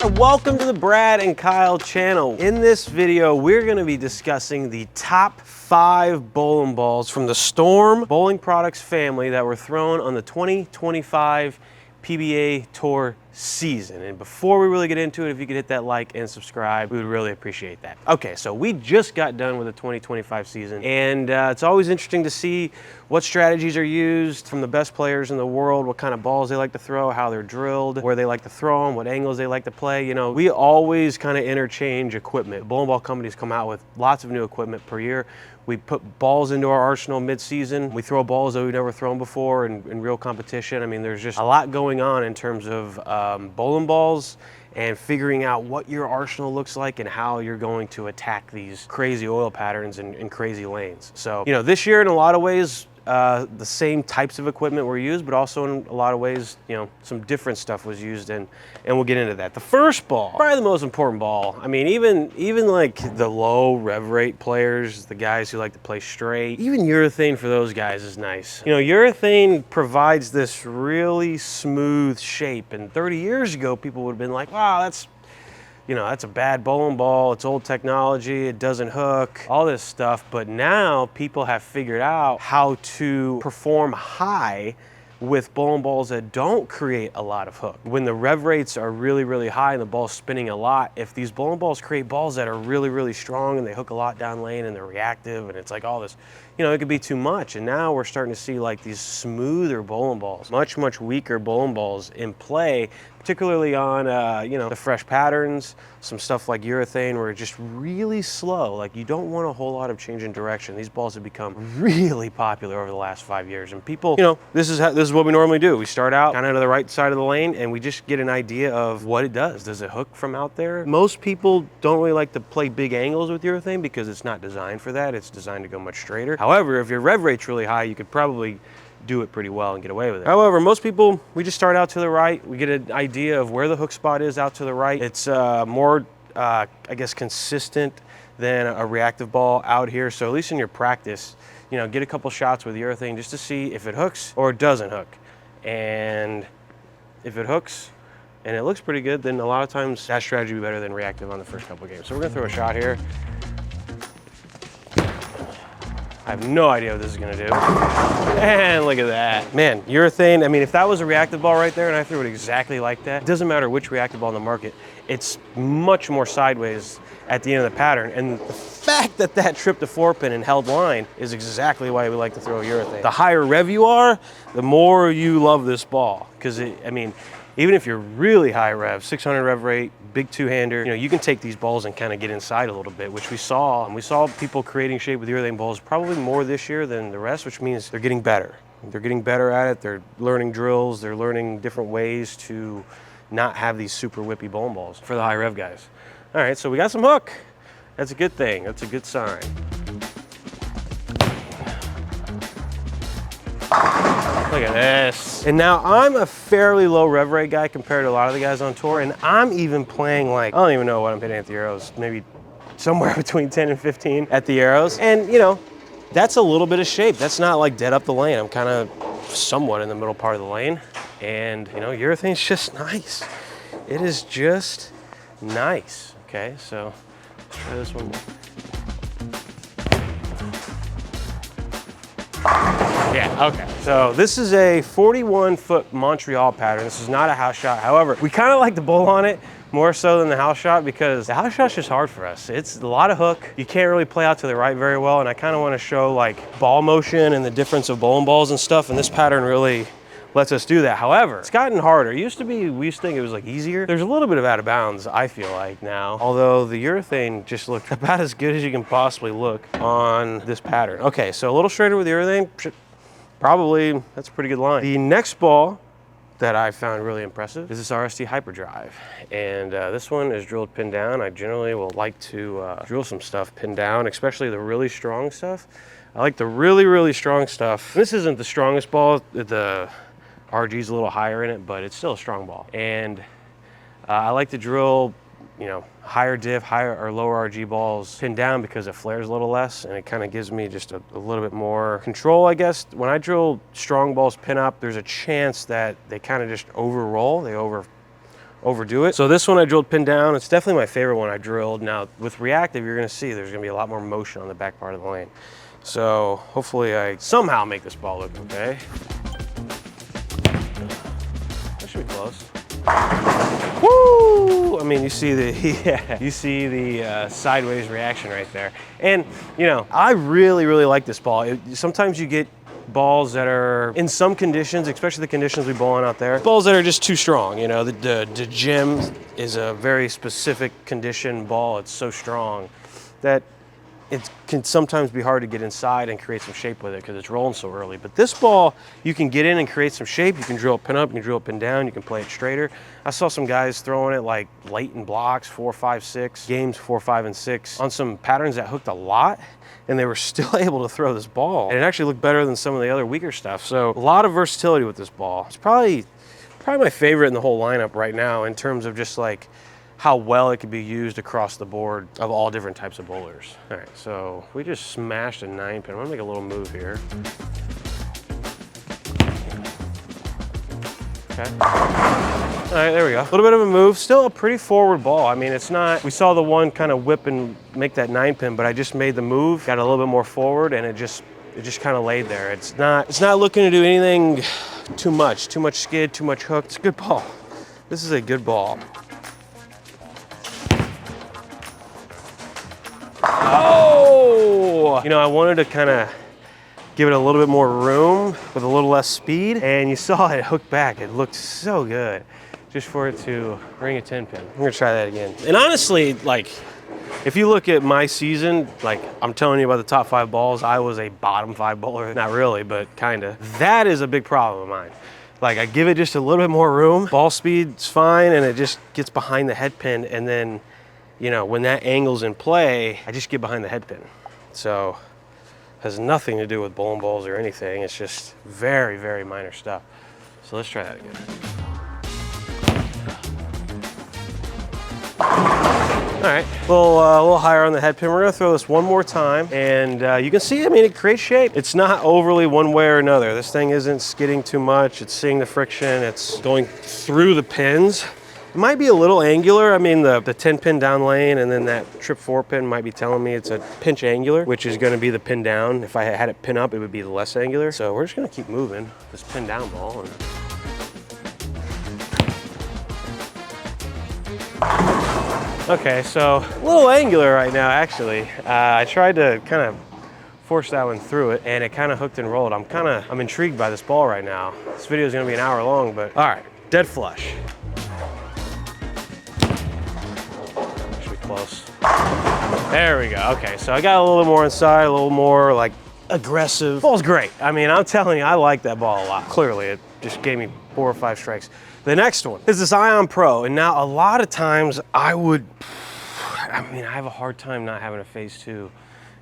Welcome to the Brad and Kyle channel. In this video, we're gonna be discussing the top 5 bowling balls from the Storm Bowling Products family that were thrown on the 2025 PBA Tour season. And before we really get into it, if you could hit that like and subscribe, we would really appreciate that. Okay, so we just got done with the 2025 season, and it's always interesting to see what strategies are used from the best players in the world, what kind of balls they like to throw, how they're drilled, where they like to throw them, what angles they like to play. You know, we always kind of interchange equipment. Bowling ball companies come out with lots of new equipment per year. We put balls into our arsenal mid-season. We throw balls that we've never thrown before in real competition. I mean, there's just a lot going on in terms of bowling balls and figuring out what your arsenal looks like and how you're going to attack these crazy oil patterns and crazy lanes. So, you know, this year in a lot of ways, the same types of equipment were used, but also in a lot of ways, you know, some different stuff was used, and we'll get into that. The first ball, probably the most important ball. I mean, even like the low rev rate players, the guys who like to play straight, even urethane for those guys is nice. You know, urethane provides this really smooth shape, and 30 years ago, people would have been like, wow, that's a bad bowling ball, it's old technology, it doesn't hook, all this stuff. But now people have figured out how to perform high with bowling balls that don't create a lot of hook. When the rev rates are really, really high and the ball's spinning a lot, if these bowling balls create balls that are really, really strong and they hook a lot down lane and they're reactive and it's like all this, you know, it could be too much. And now we're starting to see like these smoother bowling balls, much weaker bowling balls in play, particularly on, you know, the fresh patterns, some stuff like urethane where it's just really slow. Like, you don't want a whole lot of change in direction. These balls have become really popular over the last 5 years, and people, you know, this is what we normally do. We start out kind of to the right side of the lane and we just get an idea of what it does. Does it hook from out there? Most people don't really like to play big angles with urethane because it's not designed for that. It's designed to go much straighter. However, if your rev rate's really high, you could probably do it pretty well and get away with it. However, most people, we just start out to the right. We get an idea of where the hook spot is out to the right. It's more, I guess, consistent than a reactive ball out here. So at least in your practice, you know, get a couple shots with urethane just to see if it hooks or it doesn't hook. And if it hooks and it looks pretty good, then a lot of times that strategy will be better than reactive on the first couple of games. So we're gonna throw a shot here. I have no idea what this is gonna do. And look at that. Man, urethane, I mean, if that was a reactive ball right there and I threw it exactly like that, it doesn't matter which reactive ball in the market, it's much more sideways at the end of the pattern. And the fact that that tripped a 4-pin and held line is exactly why we like to throw urethane. The higher rev you are, the more you love this ball. Because, I mean, even if you're really high rev, 600 rev rate, big two-hander, you know, you can take these balls and kind of get inside a little bit, which we saw. And we saw people creating shape with urethane balls probably more this year than the rest, which means they're getting better. They're getting better at it. They're learning drills. They're learning different ways to not have these super whippy bowling balls for the high rev guys. All right, so we got some hook. That's a good thing. That's a good sign. Look at this. And now I'm a fairly low rev rate guy compared to a lot of the guys on tour, and I'm even playing like, I don't even know what I'm hitting at the arrows, maybe somewhere between 10 and 15 at the arrows. And, you know, that's a little bit of shape. That's not like dead up the lane. I'm kind of somewhat in the middle part of the lane. And, you know, urethane's just nice. It is just nice. Okay, so let's try this one more. Yeah, okay. So this is a 41-foot Montreal pattern. This is not a house shot. However, we kind of like to bowl on it more so than the house shot because the house shot's just hard for us. It's a lot of hook. You can't really play out to the right very well, and I kind of want to show like ball motion and the difference of bowling balls and stuff, and this pattern really lets us do that. However, it's gotten harder. It used to be, we used to think it was like easier. There's a little bit of out of bounds, I feel like now, although the urethane just looked about as good as you can possibly look on this pattern. Okay, so a little straighter with the urethane, probably, that's a pretty good line. The next ball that I found really impressive is this RST Hyperdrive. And this one is drilled pin down. I generally will like to drill some stuff pin down, especially the really strong stuff. I like the really, really strong stuff. This isn't the strongest ball. The RG's a little higher in it, but it's still a strong ball. And I like to drill, you know, higher diff, higher or lower RG balls pinned down because it flares a little less and it kind of gives me just a little bit more control, I guess. When I drill strong balls pin up, there's a chance that they kind of just over roll, they over overdo it. So this one I drilled pin down. It's definitely my favorite one I drilled. Now with reactive, you're gonna see there's gonna be a lot more motion on the back part of the lane. So hopefully I somehow make this ball look okay. That should be close. Woo! I mean, you see the sideways reaction right there. And you know, I really like this ball. Sometimes you get balls that are in some conditions, especially the conditions we bowl on out there, balls that are just too strong. You know, the gym is a very specific condition ball. It's so strong that it can sometimes be hard to get inside and create some shape with it because it's rolling so early. But this ball, you can get in and create some shape. You can drill it pin up, you can drill it pin down, you can play it straighter. I saw some guys throwing it like late in blocks, 4, 5, 6, games 4, 5, and 6 on some patterns that hooked a lot, and they were still able to throw this ball. And it actually looked better than some of the other weaker stuff. So a lot of versatility with this ball. It's probably my favorite in the whole lineup right now in terms of just like how well it could be used across the board of all different types of bowlers. All right, so we just smashed a 9-pin. I'm gonna make a little move here. Okay. All right, there we go. A little bit of a move, still a pretty forward ball. I mean, it's not, we saw the one kind of whip and make that 9-pin, but I just made the move, got a little bit more forward, and it just kind of laid there. It's not looking to do anything too much skid, too much hook. It's a good ball. This is a good ball. Oh! You know, I wanted to kind of give it a little bit more room with a little less speed, and you saw it hook back. It looked so good just for it to ring a 10-pin. I'm gonna try that again. And honestly, like, if you look at my season, like I'm telling you about the top 5 balls, I was a bottom 5 bowler. Not really, but kinda. That is a big problem of mine. Like, I give it just a little bit more room, ball speed's fine, and it just gets behind the head pin, and then, you know, when that angle's in play, I just get behind the head pin. So, has nothing to do with bowling balls or anything. It's just very minor stuff. So let's try that again. All right, a little higher on the head pin. We're gonna throw this one more time, and you can see, I mean, it creates shape. It's not overly one way or another. This thing isn't skidding too much. It's seeing the friction. It's going through the pins. It might be a little angular. I mean, the 10-pin down lane and then that trip 4-pin might be telling me it's a pinch angular, which is gonna be the pin down. If I had it pin up, it would be the less angular. So we're just gonna keep moving this pin down ball. Okay, so a little angular right now, actually. I tried to kind of force that one through it, and it kind of hooked and rolled. I'm intrigued by this ball right now. This video is gonna be an hour long, but all right, dead flush. Should be close. There we go. Okay, so I got a little more inside, a little more like aggressive. Ball's great. I mean, I'm telling you, I like that ball a lot. Clearly, it just gave me 4 or 5 strikes. The next one is this Ion Pro, and now a lot of times I have a hard time not having a phase 2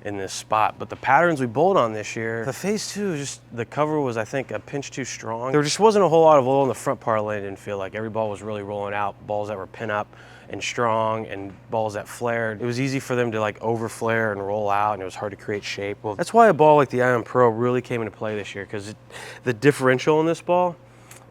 in this spot, but the patterns we bowled on this year, the phase 2, just the cover was, I think, a pinch too strong. There just wasn't a whole lot of roll in the front part of the lane. I didn't feel like every ball was really rolling out, balls that were pin up and strong and balls that flared. It was easy for them to like over flare and roll out, and it was hard to create shape. Well, that's why a ball like the Ion Pro really came into play this year, because the differential in this ball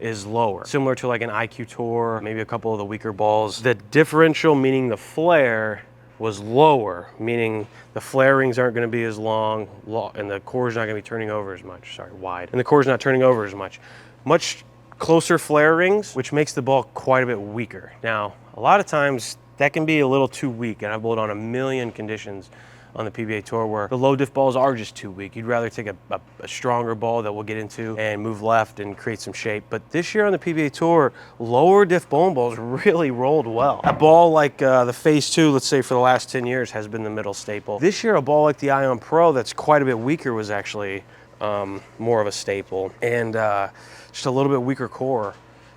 is lower, similar to like an IQ Tour, maybe a couple of the weaker balls. The differential, meaning the flare, was lower, meaning the flare rings aren't going to be as long, and the core's not going to be turning over as much. Sorry, wide. And the core's not turning over as much. Much closer flare rings, which makes the ball quite a bit weaker. Now, a lot of times that can be a little too weak, and I've bowled on a million conditions on the PBA Tour where the low diff balls are just too weak. You'd rather take a stronger ball that we'll get into and move left and create some shape. But this year on the PBA Tour, lower diff bowling balls really rolled well. A ball like the Phase 2, let's say for the last 10 years, has been the middle staple. This year, a ball like the Ion Pro that's quite a bit weaker was actually more of a staple, and just a little bit weaker core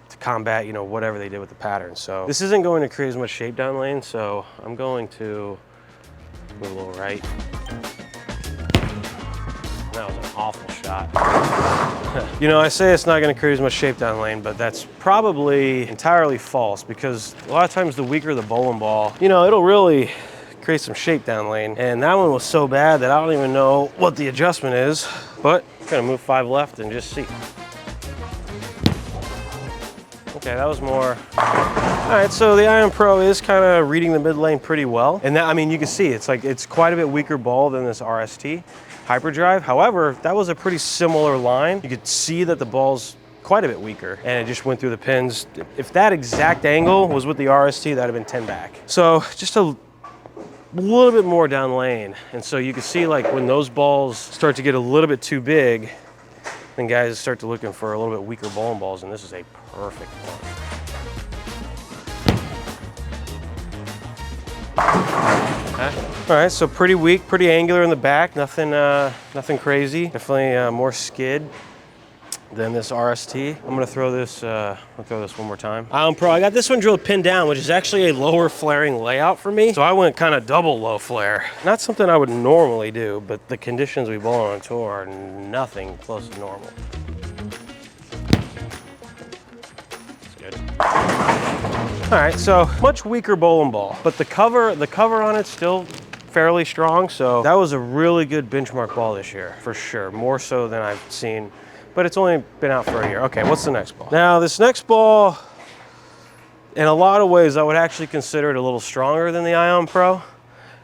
to combat, you know, whatever they did with the pattern. So this isn't going to create as much shape down lane, so I'm going to move a little right. That was an awful shot. You know, I say it's not going to create as much shape down lane, but that's probably entirely false, because a lot of times the weaker the bowling ball, you know, it'll really create some shape down lane. And that one was so bad that I don't even know what the adjustment is, but I'm going to move 5 left and just see. Okay, that was more. All right, so the Ion Pro is kind of reading the mid lane pretty well. And that, I mean, you can see it's quite a bit weaker ball than this RST Hyperdrive. However, that was a pretty similar line. You could see that the ball's quite a bit weaker and it just went through the pins. If that exact angle was with the RST, that'd have been 10 back. So just a little bit more down lane. And so you can see like when those balls start to get a little bit too big, then guys start to looking for a little bit weaker bowling balls, and this is a perfect one. Okay. All right, so pretty weak, pretty angular in the back, nothing crazy. Definitely more skid than this RST. I'm gonna throw this one more time. Ion Pro, I got this one drilled pinned down, which is actually a lower flaring layout for me. So I went kind of double low flare. Not something I would normally do, but the conditions we bowl on tour are nothing close to normal. That's good. All right, so much weaker bowling ball, but the cover on it's still fairly strong. So that was a really good benchmark ball this year, for sure. More so than I've seen. But it's only been out for a year. Okay, what's the next ball? Now, this next ball, in a lot of ways, I would actually consider it a little stronger than the Ion Pro.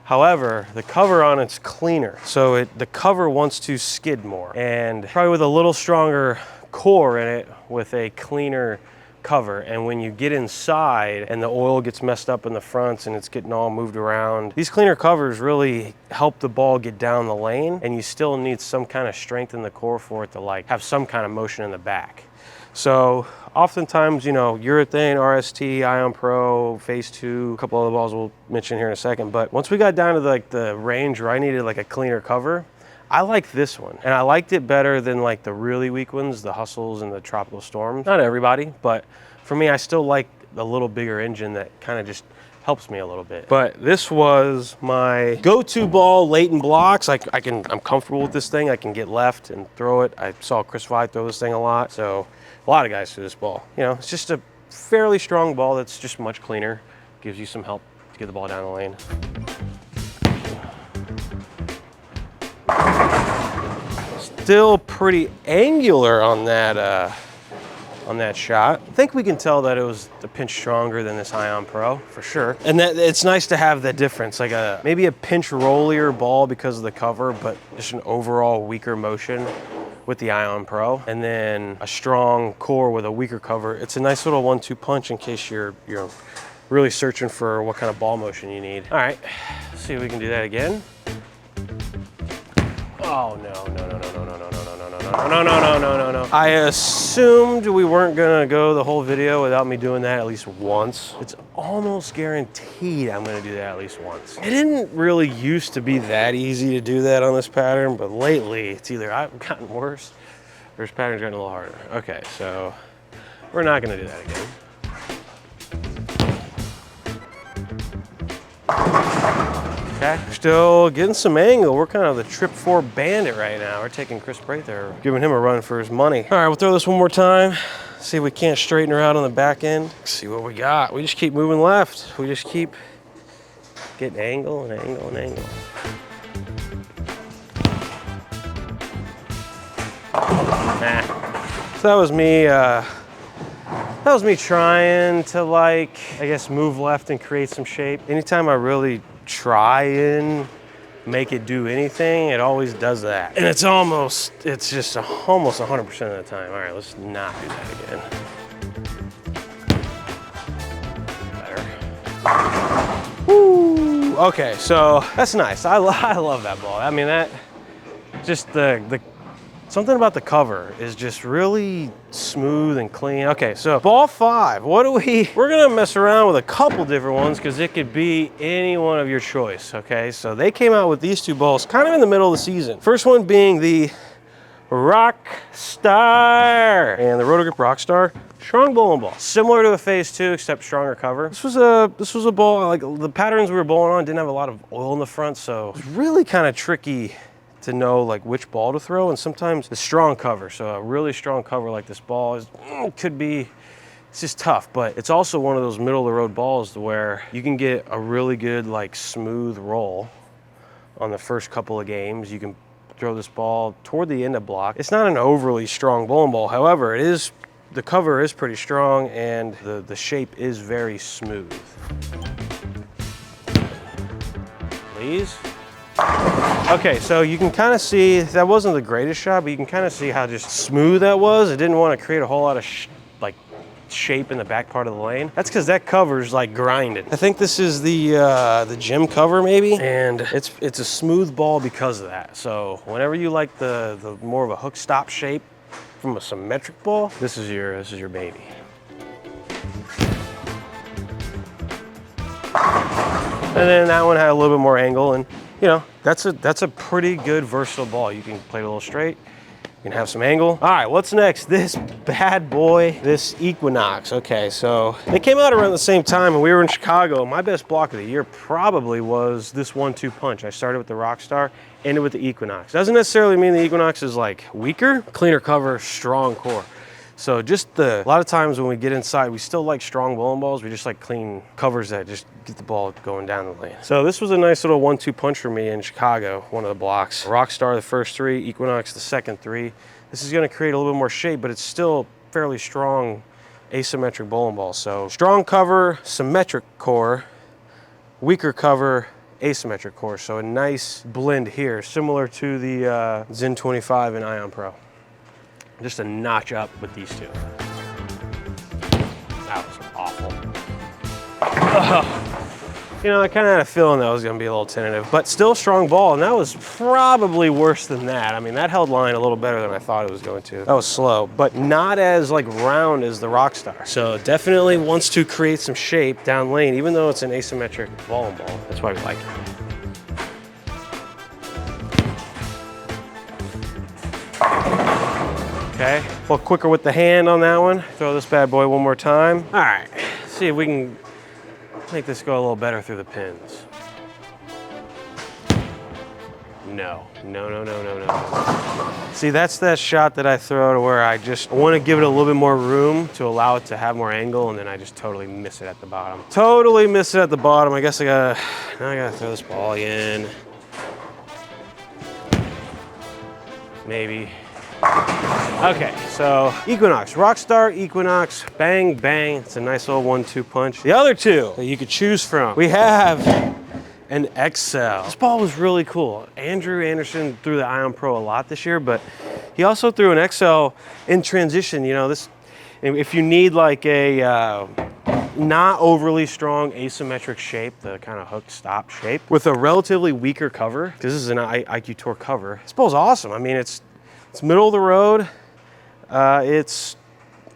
However, the cover on it's cleaner. So the cover wants to skid more. And probably with a little stronger core in it with a cleaner cover. And when you get inside and the oil gets messed up in the fronts and it's getting all moved around, these cleaner covers really help the ball get down the lane, and you still need some kind of strength in the core for it to like have some kind of motion in the back. So oftentimes, you know, urethane, RST, Ion Pro, Phase 2, a couple other balls we'll mention here in a second. But once we got down to like the range where I needed like a cleaner cover, I like this one, and I liked it better than like the really weak ones, the Hustles and the Tropical Storms. Not everybody, but for me, I still like the little bigger engine that kind of just helps me a little bit. But this was my go-to ball late in blocks. I'm comfortable with this thing. I can get left and throw it. I saw Chris Vi throw this thing a lot, so a lot of guys throw this ball. You know, it's just a fairly strong ball that's just much cleaner. Gives you some help to get the ball down the lane. Still pretty angular on that shot. I think we can tell that it was a pinch stronger than this Ion Pro for sure. And that it's nice to have that difference, like maybe a pinch rollier ball because of the cover, but just an overall weaker motion with the Ion Pro. And then a strong core with a weaker cover. It's a nice little 1-2 punch in case you're really searching for what kind of ball motion you need. All right, let's see if we can do that again. Oh, no. I assumed we weren't gonna go the whole video without me doing that at least once. It's almost guaranteed I'm gonna do that at least once. It didn't really used to be that easy to do that on this pattern, but lately it's either I've gotten worse or this pattern's gotten a little harder. Okay, so we're not gonna do that again. Okay, still getting some angle. We're kind of the Trip 4 bandit right now. We're taking Chris Prather, giving him a run for his money. All right, we'll throw this one more time. See if we can't straighten her out on the back end. Let's see what we got. We just keep moving left. We just keep getting angle and angle and angle. So that was me trying to, like, I guess move left and create some shape. Anytime I really try and make it do anything, it always does that. And it's just almost 100% of the time. All right, let's not do that again. Better. Woo! Okay, so that's nice. I love that ball. I mean, that just something about the cover is just really smooth and clean. Okay, so ball 5, we're gonna mess around with a couple different ones because it could be any one of your choice, okay? So they came out with these two balls kind of in the middle of the season. First one being the Rockstar, and the Rotogrip Rockstar, strong bowling ball. Similar to a Phase 2, except stronger cover. This was a ball, like the patterns we were bowling on didn't have a lot of oil in the front, so it was really kind of tricky to know like which ball to throw, and sometimes the strong cover. So a really strong cover like this ball it's just tough, but it's also one of those middle of the road balls where you can get a really good like smooth roll on the first couple of games. You can throw this ball toward the end of block. It's not an overly strong bowling ball. However, it is the cover is pretty strong and the shape is very smooth. Please. Okay, so you can kind of see, that wasn't the greatest shot, but you can kind of see how just smooth that was. It didn't want to create a whole lot of shape in the back part of the lane. That's because that cover's like grinded. I think this is the gym cover maybe, and it's a smooth ball because of that. So whenever you like the more of a hook stop shape from a symmetric ball, this is your baby. And then that one had a little bit more angle, and you know, that's a pretty good versatile ball. You can play it a little straight. You can have some angle. All right, what's next? This bad boy, this Equinox. Okay, so they came out around the same time and we were in Chicago. My best block of the year probably was this 1-2 punch. I started with the Rockstar, ended with the Equinox. Doesn't necessarily mean the Equinox is like weaker, cleaner cover, strong core. So just a lot of times when we get inside, we still like strong bowling balls. We just like clean covers that just get the ball going down the lane. So this was a nice little 1-2 punch for me in Chicago, one of the blocks. Rockstar the first 3, Equinox the second 3. This is gonna create a little bit more shape, but it's still fairly strong asymmetric bowling ball. So strong cover, symmetric core, weaker cover, asymmetric core. So a nice blend here, similar to the Zen 25 and Ion Pro. Just a notch up with these two. That was awful. You know, I kind of had a feeling that was going to be a little tentative, but still a strong ball, and that was probably worse than that. I mean, that held line a little better than I thought it was going to. That was slow, but not as like round as the Rockstar. So definitely wants to create some shape down lane, even though it's an asymmetric bowling ball. That's why we like it. Okay, a little quicker with the hand on that one. Throw this bad boy one more time. All right, see if we can make this go a little better through the pins. No. See, that's that shot that I throw to where I want to give it a little bit more room to allow it to have more angle, and then I just totally miss it at the bottom. Totally miss it at the bottom. I guess now I gotta throw this ball in. Maybe. Okay, so Equinox, Rockstar, Equinox, bang, bang. It's a nice little 1-2 punch. The other two that you could choose from, we have an XL. This ball was really cool. Andrew Anderson threw the Ion Pro a lot this year, but he also threw an XL in transition. You know, this, if you need like a not overly strong asymmetric shape, the kind of hook stop shape, with a relatively weaker cover, because this is an IQ Tour cover. This ball's awesome. I mean, it's middle of the road. It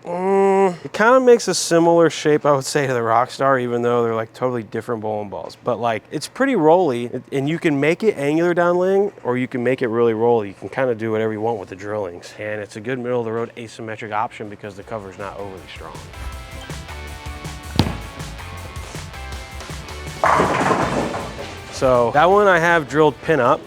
kind of makes a similar shape, I would say, to the Rockstar, even though they're like totally different bowling balls. But like, it's pretty rolly, and you can make it angular down lane, or you can make it really rolly. You can kind of do whatever you want with the drillings. And it's a good middle of the road asymmetric option because the cover's not overly strong. So that one I have drilled pin up.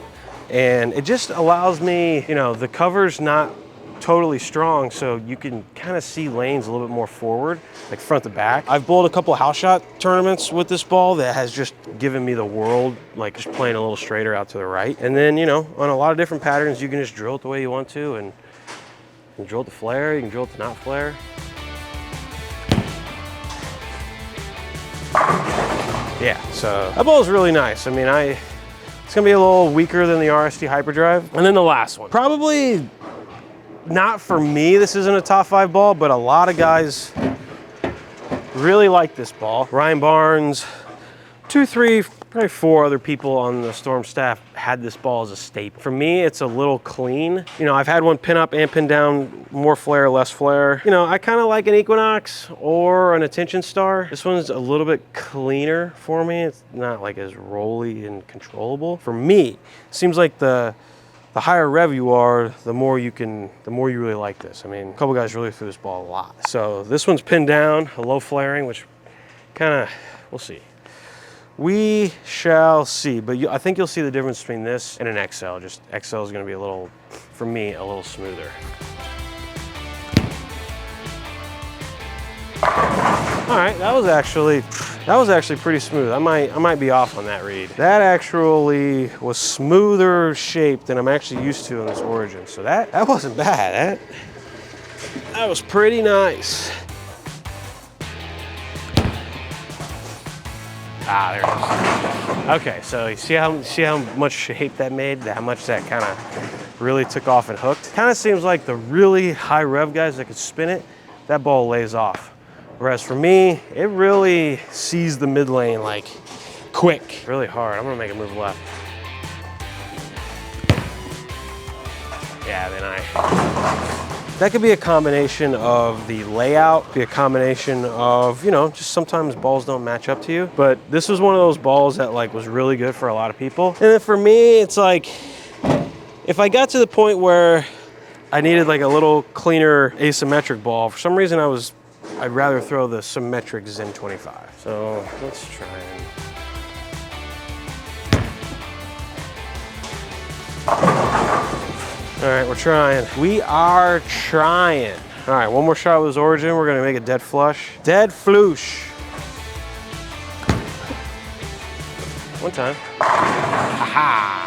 And it just allows me, you know, the cover's not totally strong, so you can kind of see lanes a little bit more forward, like front to back. I've bowled a couple of house shot tournaments with this ball that has just given me the world, like just playing a little straighter out to the right. And then, you know, on a lot of different patterns, you can just drill it the way you want to, and you can drill it to flare, you can drill it to not flare. Yeah, so that ball is really nice. I mean, it's gonna be a little weaker than the RST Hyperdrive. And then the last one, probably not for me, this isn't a top 5 ball, but a lot of guys really like this ball. Ryan Barnes, 2, 3, probably 4 other people on the Storm staff had this ball as a staple. For me, it's a little clean. You know, I've had one pin up and pin down, more flare, less flare. You know, I kind of like an Equinox or an Attention Star. This one's a little bit cleaner for me. It's not like as rolly and controllable. For me, it seems like the higher rev you are, the more you really like this. I mean, a couple guys really threw this ball a lot. So this one's pinned down, a low flaring, which kind of, we'll see. We shall see, but I think you'll see the difference between this and an XL. Just XL is gonna be a little, for me, a little smoother. All right, that was actually pretty smooth. I might be off on that read. That actually was smoother shape than I'm actually used to in this Origin. So that wasn't bad. That was pretty nice. Ah, there it is. Okay, so you see how much shape that made, how much that kind of really took off and hooked? Kind of seems like the really high rev guys that could spin it, that ball lays off. Whereas for me, it really sees the mid lane like quick, really hard. I'm gonna make it move left. Yeah, that could be a combination of the layout, be a combination of, you know, just sometimes balls don't match up to you. But this was one of those balls that like was really good for a lot of people. And then for me, it's like, if I got to the point where I needed like a little cleaner asymmetric ball, for some reason I'd rather throw the symmetric Zen 25. So let's try and... All right, we're trying. We are trying. All right, one more shot with his origin. We're gonna make a dead flush. Dead floosh. One time. Ha-ha.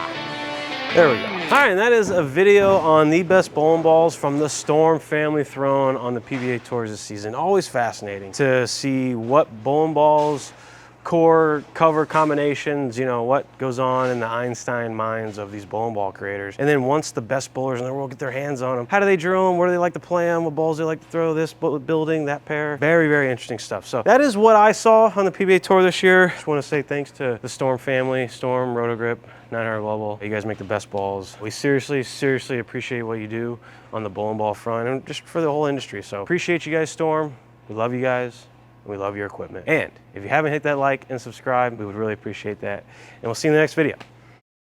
There we go. All right, and that is a video on the best bowling balls from the Storm family thrown on the PBA tours this season. Always fascinating to see what bowling balls, core cover combinations, you know, what goes on in the Einstein minds of these bowling ball creators. And then once the best bowlers in the world get their hands on them, how do they drill them? Where do they like to play them? What balls do they like to throw? This building, that pair. Very, very interesting stuff. So that is what I saw on the PBA tour this year. Just want to say thanks to the Storm family, Storm, Rotogrip, 900 Global. You guys make the best balls. We seriously, seriously appreciate what you do on the bowling ball front and just for the whole industry. So appreciate you guys, Storm. We love you guys. We love your equipment. And if you haven't hit that like and subscribe, we would really appreciate that. And we'll see you in the next video.